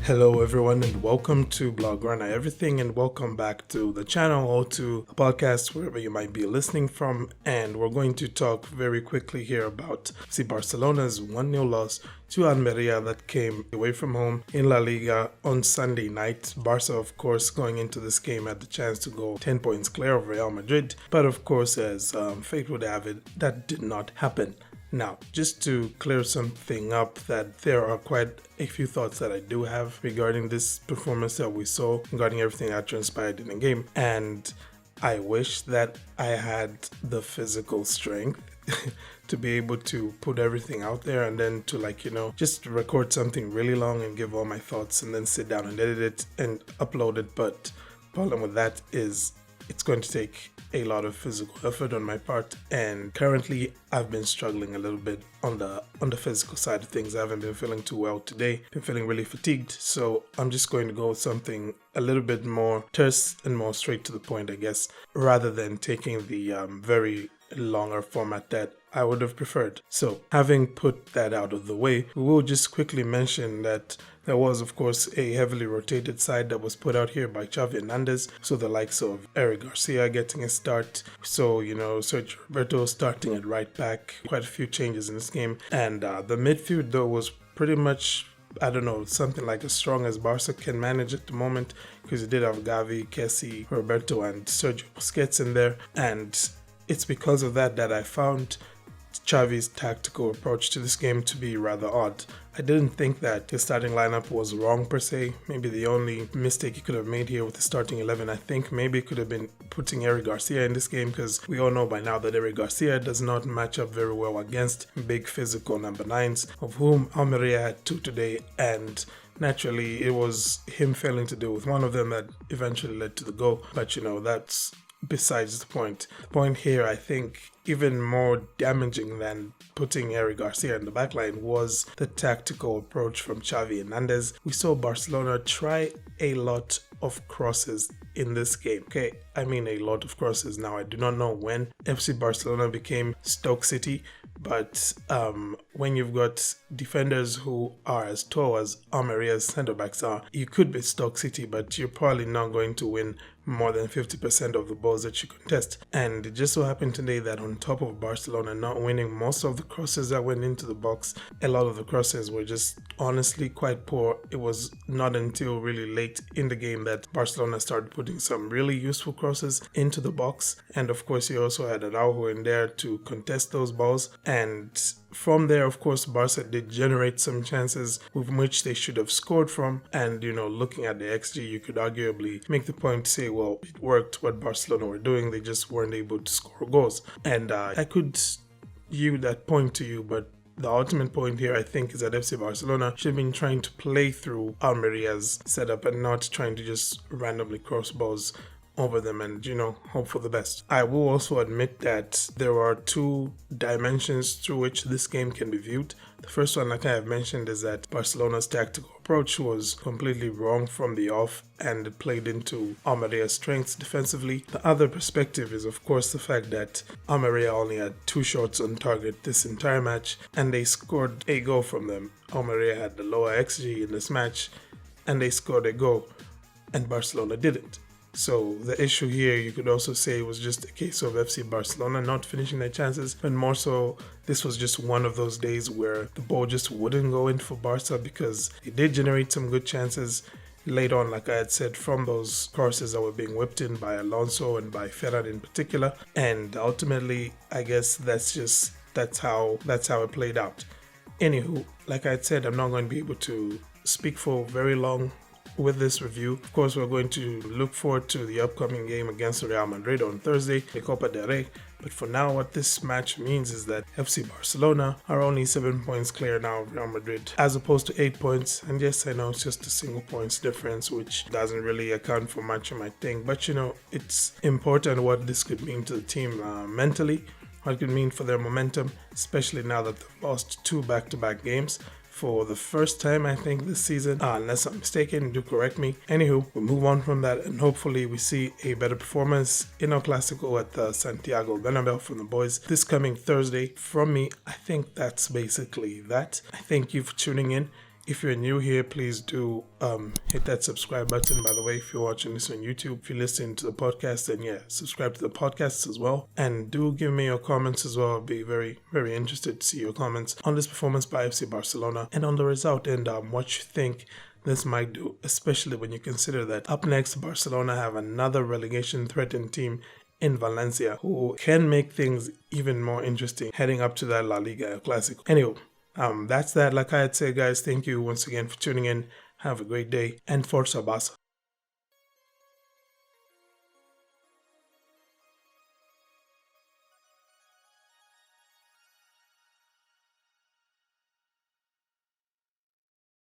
Hello everyone and welcome to Blog Runner Everything and welcome back to the channel or to the podcast wherever you might be listening from, and we're going to talk very quickly here about Barcelona's 1-0 loss to Almeria that came away from home in La Liga on Sunday night. Barça, of course, going into this game had the chance to go 10 points clear of Real Madrid, but of course, as fate would have it, that did not happen. Now, just to clear something up, that there are quite a few thoughts that I do have regarding this performance that we saw, regarding everything that transpired in the game, and I wish that I had the physical strength to be able to put everything out there and then to just record something really long and give all my thoughts and then sit down and edit it and upload it. But the problem with that is it's going to take a lot of physical effort on my part, and currently I've been struggling a little bit on the physical side of things. I haven't been feeling too well today, been feeling really fatigued, so I'm just going to go with something a little bit more terse and more straight to the point, I guess, rather than taking the very longer format that I would have preferred. So having put that out of the way, we will just quickly mention that there was, of course, a heavily rotated side that was put out here by Xavi Hernandez. So the likes of Eric Garcia getting a start. So, Sergio Roberto starting at right back. Quite a few changes in this game. And the midfield, though, was pretty much, something like as strong as Barca can manage at the moment, because you did have Gavi, Kessie, Roberto, and Sergio Busquets in there. And it's because of that I found Xavi's tactical approach to this game to be rather odd. I didn't think that his starting lineup was wrong per se. Maybe the only mistake he could have made here with the starting 11, I think maybe it could have been putting Eric Garcia in this game, because we all know by now that Eric Garcia does not match up very well against big physical number 9s, of whom Almeria had 2 today, and naturally it was him failing to deal with one of them that eventually led to the goal. But that's besides the point. The point here, I think, even more damaging than putting Eric Garcia in the backline was the tactical approach from Xavi Hernandez. We saw Barcelona try a lot of crosses in this game. Okay, I mean a lot of crosses. Now, I do not know when FC Barcelona became Stoke City, but when you've got defenders who are as tall as Almeria's centre-backs are, you could be Stoke City, but you're probably not going to win more than 50% of the balls that you contest. And it just so happened today that on top of Barcelona not winning most of the crosses that went into the box, a lot of the crosses were just honestly quite poor. It was not until really late in the game that Barcelona started putting some really useful crosses into the box. And of course, you also had Araujo in there to contest those balls. And from there, of course, Barca did generate some chances with which they should have scored from. And, looking at the XG, you could arguably make the point to say, well, it worked what Barcelona were doing. They just weren't able to score goals. And I could yield that point to you, but the ultimate point here, I think, is that FC Barcelona should have been trying to play through Almeria's setup and not trying to just randomly cross balls over them and, hope for the best. I will also admit that there are 2 dimensions through which this game can be viewed. The first one, like I have mentioned, is that Barcelona's tactical approach was completely wrong from the off and it played into Almeria's strengths defensively. The other perspective is, of course, the fact that Almeria only had 2 shots on target this entire match and they scored a goal from them. Almeria had the lower XG in this match and they scored a goal and Barcelona didn't. So the issue here, you could also say, was just a case of FC Barcelona not finishing their chances, but more so, this was just one of those days where the ball just wouldn't go in for Barca, because it did generate some good chances late on, like I had said, from those crosses that were being whipped in by Alonso and by Ferran in particular. And ultimately, I guess that's how it played out. Anywho, like I had said, I'm not going to be able to speak for very long with this review. Of course, we're going to look forward to the upcoming game against Real Madrid on Thursday, the Copa del Rey. But for now, what this match means is that FC Barcelona are only 7 points clear now of Real Madrid, as opposed to 8 points. And yes, I know it's just a single points difference, which doesn't really account for much, you might think. But it's important what this could mean to the team mentally, what it could mean for their momentum, especially now that they've lost 2 back-to-back games for the first time, I think, this season, unless I'm mistaken. Do correct me. Anywho, we'll move on from that and hopefully we see a better performance in our Clasico at the Santiago Bernabeu from the boys this coming Thursday. From me, I think that's basically that. I thank you for tuning in. If you're new here, please do hit that subscribe button. By the way, if you're watching this on YouTube, if you listen to the podcast, then yeah, subscribe to the podcast as well. And do give me your comments as well. I'll be very, very interested to see your comments on this performance by FC Barcelona and on the result and what you think this might do, especially when you consider that up next, Barcelona have another relegation threatened team in Valencia who can make things even more interesting heading up to that La Liga Clasico. Anyway, that's that. Like I had said, guys, thank you once again for tuning in. Have a great day and Forza Barça.